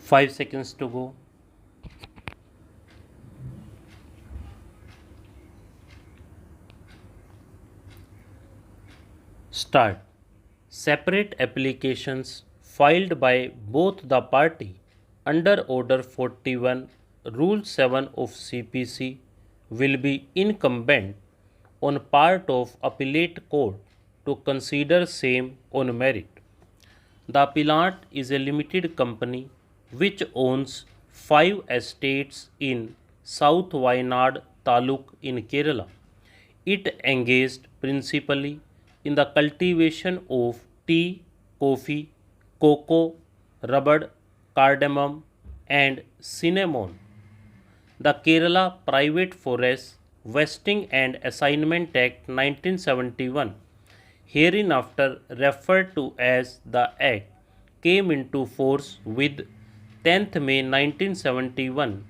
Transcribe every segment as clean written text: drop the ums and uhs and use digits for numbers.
5 seconds to go. Start. Separate applications filed by both the party under Order 41, Rule 7 of CPC will be incumbent on part of appellate court to consider same on merit. The appellant is a limited company which owns 5 estates in South Wayanad Taluk in Kerala. It engaged principally in the cultivation of tea, coffee, cocoa, rubber, cardamom, and cinnamon. The Kerala Private Forest Vesting and Assignment Act 1971, hereinafter referred to as the Act, came into force with 10th May 1971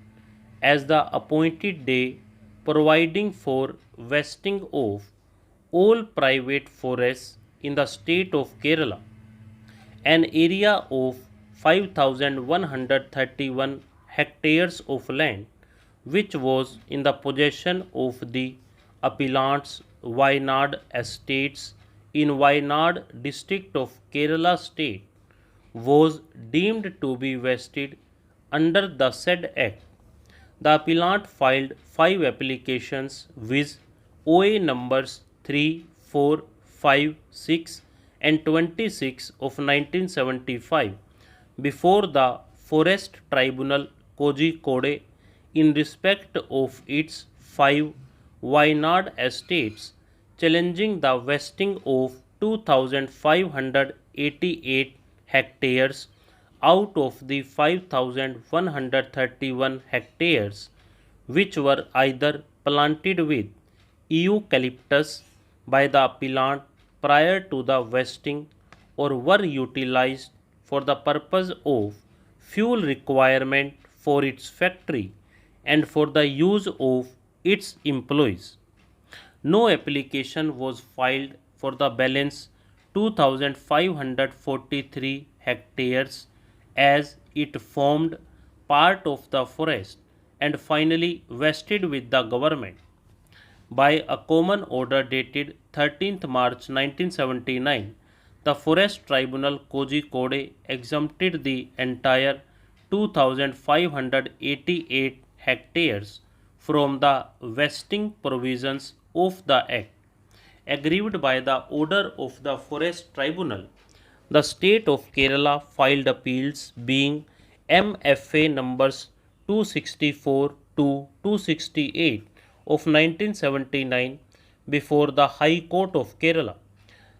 as the appointed day, providing for vesting of all private forests in the state of Kerala. An area of 5,131 hectares of land, which was in the possession of the appellant's Wayanad estates in Wayanad district of Kerala state, was deemed to be vested under the said act. The appellant filed 5 applications with OA numbers 3, 4, 5, 6 and 26 of 1975 before the Forest Tribunal Kozhikode in respect of its 5 Wayanad estates, challenging the vesting of 2,588 hectares out of the 5,131 hectares, which were either planted with eucalyptus by the appellant prior to the vesting or were utilized for the purpose of fuel requirement for its factory and for the use of its employees. No application was filed for the balance 2,543 hectares as it formed part of the forest and finally vested with the government. By a common order dated 13th March 1979, the Forest Tribunal Kozhikode exempted the entire 2,588 hectares from the vesting provisions of the Act. Aggrieved by the order of the Forest Tribunal, the state of Kerala filed appeals being MFA numbers 264 to 268 of 1979 before the High Court of Kerala.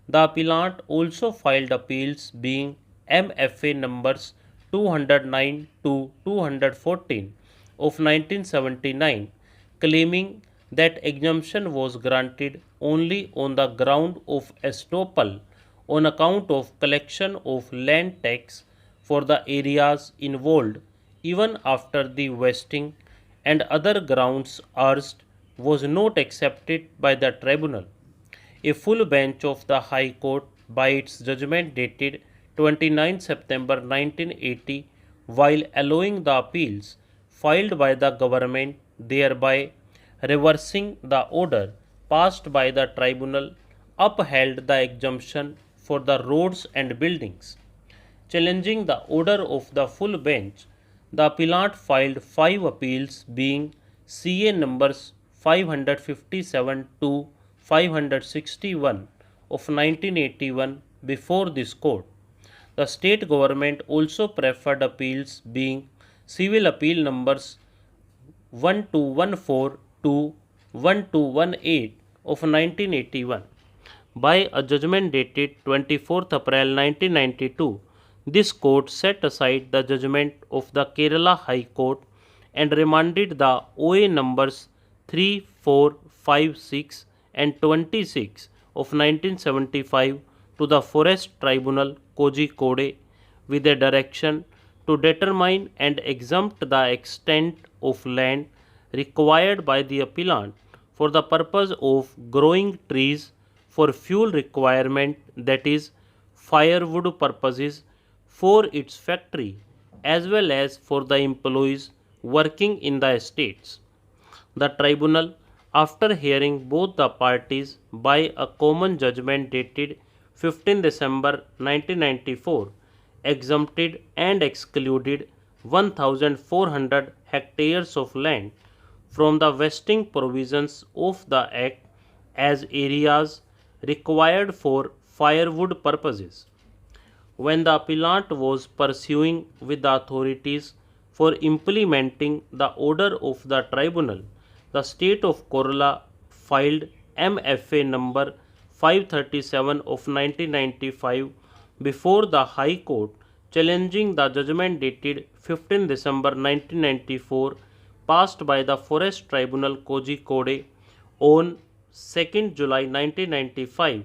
The appellant also filed appeals being MFA numbers 209 to 214 of 1979, claiming that exemption was granted only on the ground of estoppel on account of collection of land tax for the areas involved even after the vesting, and other grounds urged was not accepted by the tribunal. A full bench of the High Court, by its judgment dated 29 September 1980, while allowing the appeals filed by the government, thereby reversing the order passed by the tribunal, upheld the exemption for the roads and buildings. Challenging the order of the full bench, the appellant filed 5 appeals being CA numbers 557 to 561 of 1981 before this court. The state government also preferred appeals being civil appeal numbers 1214 to 1218 of 1981. By a judgment dated 24th April 1992, this court set aside the judgment of the Kerala High Court and remanded the OA numbers 3, 4, 5, 6 and 26 of 1975 to the Forest Tribunal Kozhikode with a direction to determine and exempt the extent of land required by the appellant for the purpose of growing trees for fuel requirement, that is firewood purposes, for its factory as well as for the employees working in the estates. The tribunal, after hearing both the parties by a common judgment dated 15 December 1994, exempted and excluded 1,400 hectares of land from the vesting provisions of the Act as areas required for firewood purposes. When the appellant was pursuing with the authorities for implementing the order of the tribunal, the state of Kerala filed MFA number 537 of 1995 before the High Court, challenging the judgment dated 15 December 1994 passed by the Forest Tribunal Kozhikode on 2nd July 1995.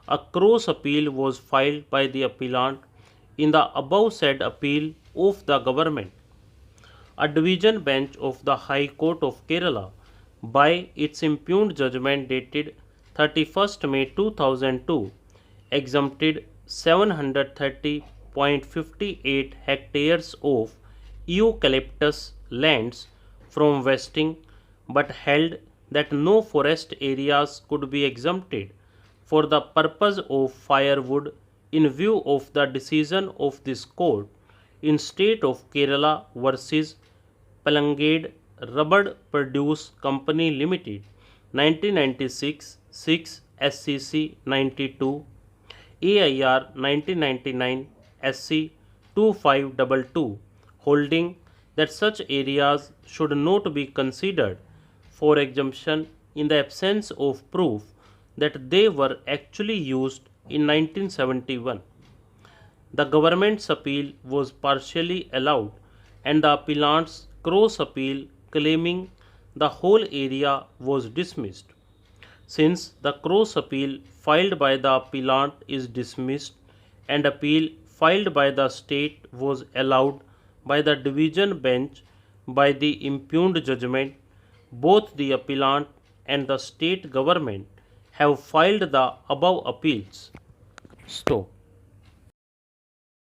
A cross appeal was filed by the appellant in the above said appeal of the government. A division bench of the High Court of Kerala, by its impugned judgment dated 31st May 2002, exempted 730.58 hectares of eucalyptus lands from vesting, but held that no forest areas could be exempted for the purpose of firewood in view of the decision of this court in State of Kerala versus Palangade Rubber Produce Company Limited 1996 6 SCC 92 AIR 1999 SC 2522, holding that such areas should not be considered for exemption in the absence of proof that they were actually used in 1971. The government's appeal was partially allowed and the appellant's cross appeal claiming the whole area was dismissed. Since the cross appeal filed by the appellant is dismissed and appeal filed by the state was allowed by the division bench by the impugned judgment, both the appellant and the state government have filed the above appeals. Stop.